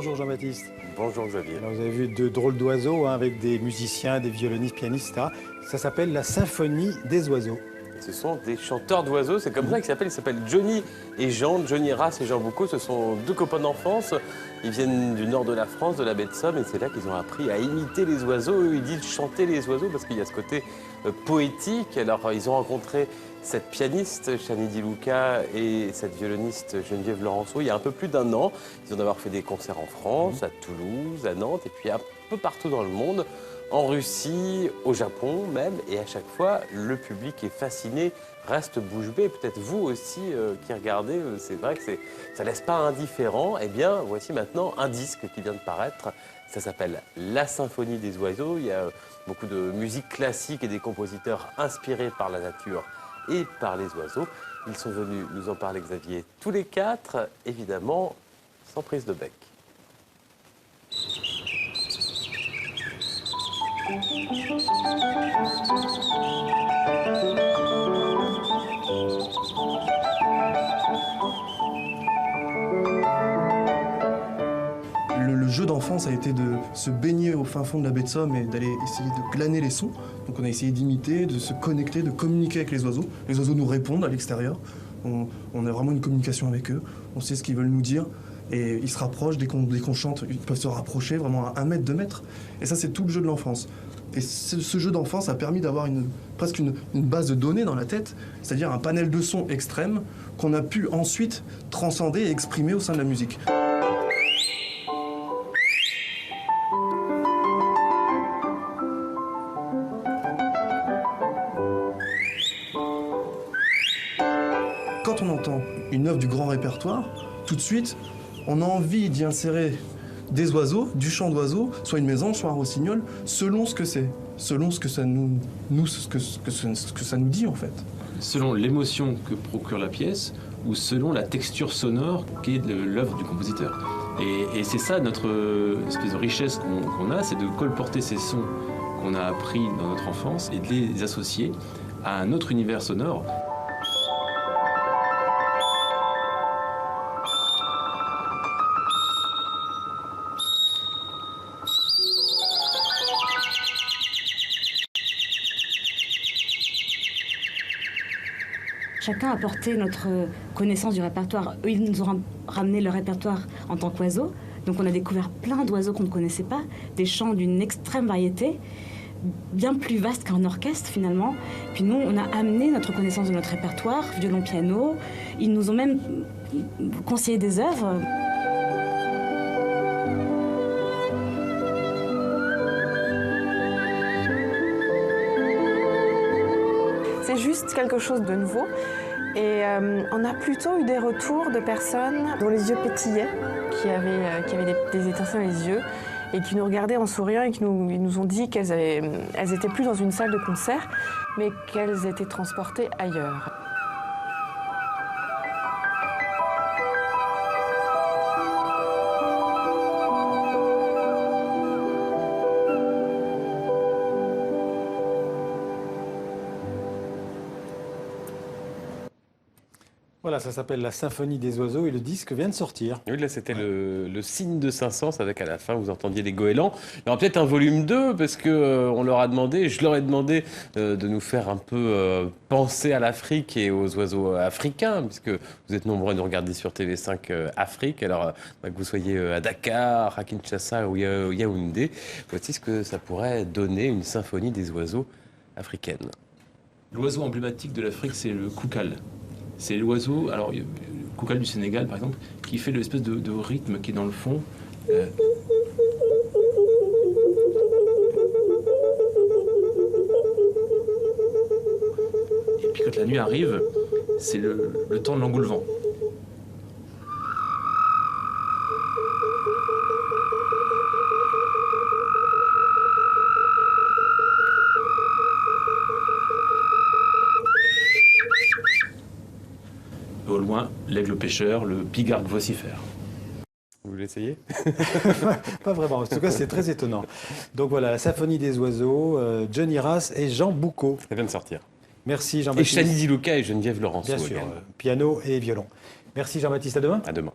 Bonjour Jean-Baptiste. Bonjour Xavier. Alors, vous avez vu de drôles d'oiseaux avec des musiciens, des violonistes, pianistes, etc. Ça s'appelle la symphonie des oiseaux. Ce sont des chanteurs d'oiseaux, c'est comme ça qu'ils s'appellent Johnny et Jean, Johnny Rass et Jean Boucaud. Ce sont deux copains d'enfance. Ils viennent du nord de la France, de la baie de Somme, et c'est là qu'ils ont appris à imiter les oiseaux. Eux, ils disent chanter les oiseaux parce qu'il y a ce côté poétique. Alors, ils ont rencontré cette pianiste, Chani Di Luca, et cette violoniste, Geneviève Laurenceau, il y a un peu plus d'un an. Ils ont d'abord fait des concerts en France, à Toulouse, à Nantes, et puis un peu partout dans le monde. En Russie, au Japon même, et à chaque fois, le public est fasciné, reste bouche bée. Peut-être vous aussi qui regardez, c'est vrai que ça ne laisse pas indifférent. Eh bien, voici maintenant un disque qui vient de paraître. Ça s'appelle La Symphonie des oiseaux. Il y a beaucoup de musique classique et des compositeurs inspirés par la nature et par les oiseaux. Ils sont venus nous en parler, Xavier, tous les quatre, évidemment, sans prise de bec. Le jeu d'enfance a été de se baigner au fin fond de la baie de Somme et d'aller essayer de glaner les sons. Donc on a essayé d'imiter, de se connecter, de communiquer avec les oiseaux. Les oiseaux nous répondent à l'extérieur. On a vraiment une communication avec eux. On sait ce qu'ils veulent nous dire. Et ils se rapprochent, dès qu'on chante, ils peuvent se rapprocher vraiment à 1 mètre, 2 mètres. Et ça, c'est tout le jeu de l'enfance. Et ce jeu d'enfance a permis d'avoir presque une base de données dans la tête, c'est-à-dire un panel de sons extrêmes qu'on a pu ensuite transcender et exprimer au sein de la musique. Quand on entend une œuvre du grand répertoire, tout de suite, on a envie d'y insérer des oiseaux, du chant d'oiseaux, soit une maison, soit un rossignol, selon ce que c'est, selon ce que ça nous dit en fait. Selon l'émotion que procure la pièce ou selon la texture sonore qu'est l'œuvre du compositeur. Et c'est ça notre espèce de richesse qu'on a, c'est de colporter ces sons qu'on a appris dans notre enfance et de les associer à un autre univers sonore. Chacun a apporté notre connaissance du répertoire. Eux, ils nous ont ramené leur répertoire en tant qu'oiseaux. Donc on a découvert plein d'oiseaux qu'on ne connaissait pas, des chants d'une extrême variété, bien plus vaste qu'un orchestre finalement. Puis nous, on a amené notre connaissance de notre répertoire, violon, piano. Ils nous ont même conseillé des œuvres. C'est juste quelque chose de nouveau. Et on a plutôt eu des retours de personnes dont les yeux pétillaient, qui avaient des étincelles dans les yeux, et qui nous regardaient en souriant et qui nous ont dit qu'elles étaient plus dans une salle de concert, mais qu'elles étaient transportées ailleurs. Voilà, ça s'appelle La Symphonie des oiseaux et le disque vient de sortir. Oui, là, c'était le signe de Saint-Saëns avec à la fin, vous entendiez les goélands. Il y aura peut-être un volume 2 parce que on leur a demandé, je leur ai demandé de nous faire un peu penser à l'Afrique et aux oiseaux africains, puisque vous êtes nombreux à nous regarder sur TV5 Afrique. Alors, que vous soyez à Dakar, à Kinshasa ou Yaoundé, voici ce que ça pourrait donner une symphonie des oiseaux africaine. L'oiseau emblématique de l'Afrique, c'est le koukal. C'est l'oiseau, alors le koukal du Sénégal par exemple, qui fait l'espèce de rythme qui est dans le fond. Et puis quand la nuit arrive, c'est le temps de l'engoulevent. Au loin, l'aigle pêcheur, le pigargue vocifère. Vous voulez essayer? Pas vraiment, en tout cas c'est très étonnant. Donc voilà, La Symphonie des oiseaux, Johnny Rass et Jean Boucaud. Ça vient de sortir. Merci Et Jean-Baptiste. Chani Di Luca et Geneviève Laurenceau. Bien sûr, également. piano et violon. Merci Jean-Baptiste, à demain. À demain.